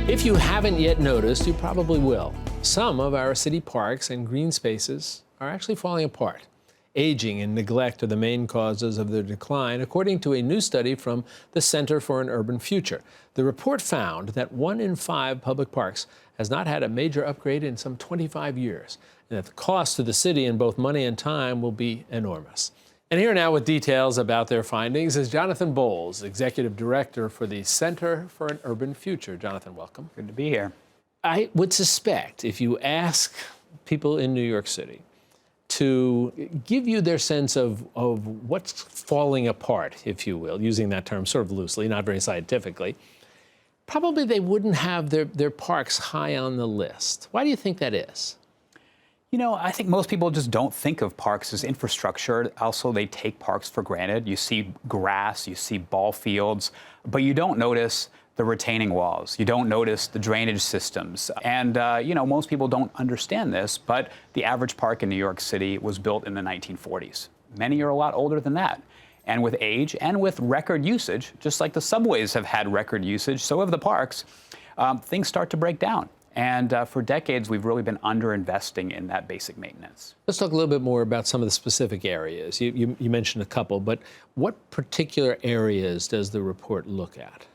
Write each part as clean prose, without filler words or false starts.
If you haven't yet noticed, you probably will. Some of our city parks and green spaces are actually falling apart. Aging and neglect are the main causes of their decline, according to a new study from the Center for an Urban Future. The report found that 1 in 5 public parks has not had a major upgrade in some 25 years, and that the cost to the city in both money and time will be enormous. And here now with details about their findings is Jonathan Bowles, Executive Director for the Center for an Urban Future. Jonathan, welcome. Good to be here. I would suspect if you ask people in New York City to give you their sense of what's falling apart, if you will, using that term sort of loosely, not very scientifically, probably they wouldn't have their parks high on the list. Why do you think that is? You know, I think most people just don't think of parks as infrastructure. Also, they take parks for granted. You see grass, you see ball fields, but you don't notice the retaining walls. You don't notice the drainage systems. And, you know, most people don't understand this, but the average park in New York City was built in the 1940s. Many are a lot older than that. And with age and with record usage, just like the subways have had record usage, so have the parks, things start to break down. And for decades, we've really been underinvesting in that basic maintenance. Let's talk a little bit more about some of the specific areas. You mentioned a couple, but what particular areas does the report look at?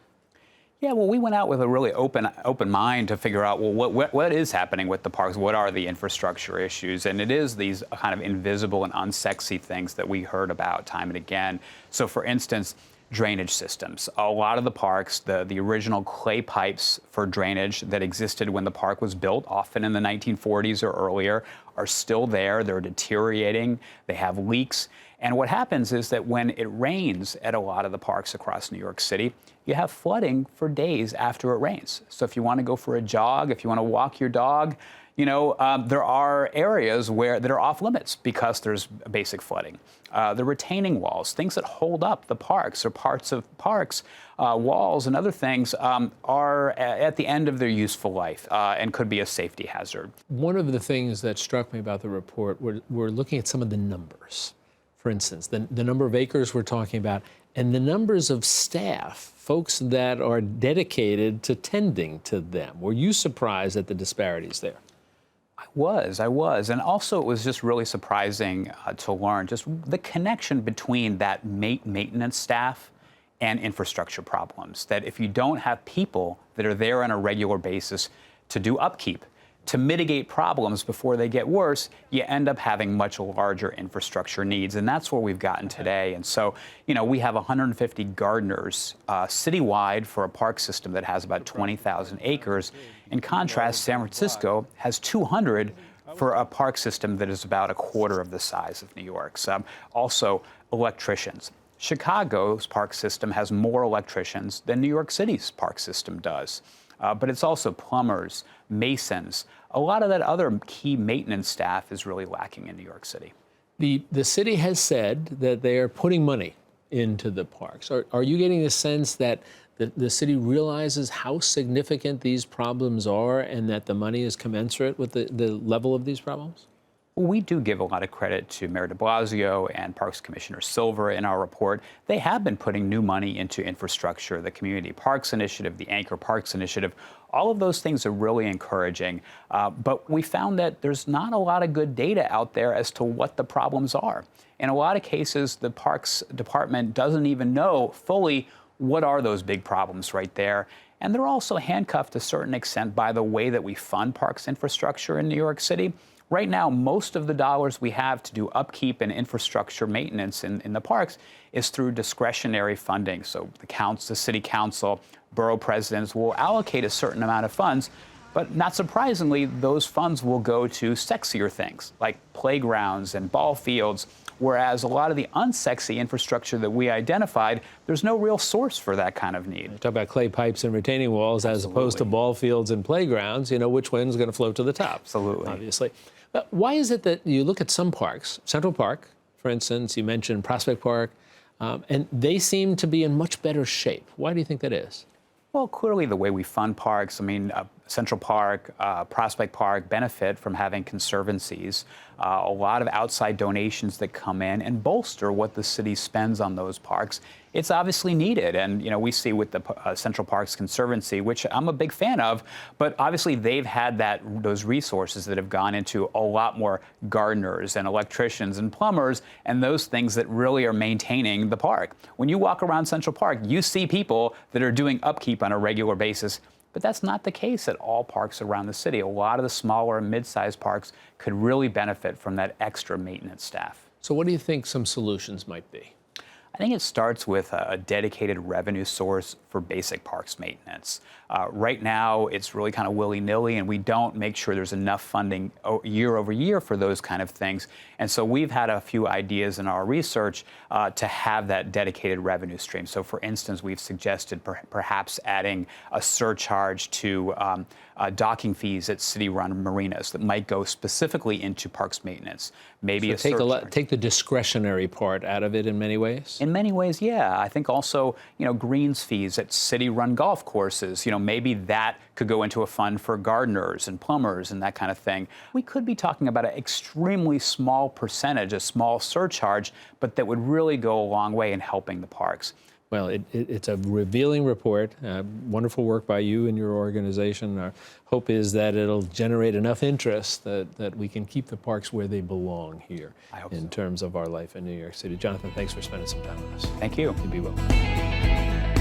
Yeah, well, we went out with a really open mind to figure out, well, what is happening with the parks? What are the infrastructure issues? And it is these kind of invisible and unsexy things that we heard about time and again. So, for instance, drainage systems. A lot of the parks, the original clay pipes for drainage that existed when the park was built, often in the 1940s or earlier, are still there. They're deteriorating. They have leaks. And what happens is that when it rains at a lot of the parks across New York City, you have flooding for days after it rains. So if you want to go for a jog, if you want to walk your dog, you know, there are areas that are off limits because there's basic flooding. The retaining walls, things that hold up the parks or parts of parks, walls and other things are at the end of their useful life and could be a safety hazard. One of the things that struck me about the report, we're looking at some of the numbers. For instance, the number of acres we're talking about and the numbers of staff, folks that are dedicated to tending to them. Were you surprised at the disparities there? I was. And also it was just really surprising to learn just the connection between that maintenance staff and infrastructure problems. That if you don't have people that are there on a regular basis to do upkeep, to mitigate problems before they get worse, you end up having much larger infrastructure needs. And that's where we've gotten today. And so, you know, we have 150 gardeners citywide for a park system that has about 20,000 acres. In contrast, San Francisco has 200 for a park system that is about a quarter of the size of New York's. Also, electricians. Chicago's park system has more electricians than New York City's park system does. But it's also plumbers, masons. A lot of that other key maintenance staff is really lacking in New York City. The city has said that they are putting money into the parks. Are you getting the sense that the city realizes how significant these problems are and that the money is commensurate with the level of these problems? We do give a lot of credit to Mayor de Blasio and Parks Commissioner Silver in our report. They have been putting new money into infrastructure, the Community Parks Initiative, the Anchor Parks Initiative. All of those things are really encouraging. But we found that there's not a lot of good data out there as to what the problems are. In a lot of cases, the Parks Department doesn't even know fully what are those big problems right there. And they're also handcuffed to a certain extent by the way that we fund parks infrastructure in New York City. Right now, most of the dollars we have to do upkeep and infrastructure maintenance in the parks is through discretionary funding. So the city council, borough presidents will allocate a certain amount of funds, but not surprisingly, those funds will go to sexier things like playgrounds and ball fields, whereas a lot of the unsexy infrastructure that we identified, there's no real source for that kind of need. Talk about clay pipes and retaining walls as opposed to ball fields and playgrounds. You know, which one's going to float to the top? Absolutely. Obviously. But why is it that you look at some parks, Central Park, for instance, you mentioned Prospect Park, and they seem to be in much better shape? Why do you think that is? Well, clearly the way we fund parks, I mean, Central Park, Prospect Park benefit from having conservancies, a lot of outside donations that come in and bolster what the city spends on those parks. It's obviously needed, and we see with the Central Parks Conservancy, which I'm a big fan of, but obviously they've had those resources that have gone into a lot more gardeners and electricians and plumbers and those things that really are maintaining the park. When you walk around Central Park, you see people that are doing upkeep on a regular basis. But that's not the case at all parks around the city. A lot of the smaller and mid-sized parks could really benefit from that extra maintenance staff. So what do you think some solutions might be? I think it starts with a dedicated revenue source for basic parks maintenance. Right now, it's really kind of willy-nilly, and we don't make sure there's enough funding year over year for those kind of things. And so we've had a few ideas in our research to have that dedicated revenue stream. So for instance, we've suggested perhaps adding a surcharge to docking fees at city-run marinas that might go specifically into parks maintenance. Maybe So take the discretionary part out of it in many ways? In many ways, yeah. I think also, greens fees at city-run golf courses, maybe that could go into a fund for gardeners and plumbers and that kind of thing. We could be talking about an extremely small percentage, a small surcharge, but that would really go a long way in helping the parks. Well, it's a revealing report. Wonderful work by you and your organization. Our hope is that it'll generate enough interest that we can keep the parks where they belong here in terms of our life in New York City. Jonathan, thanks for spending some time with us. Thank you. You be well.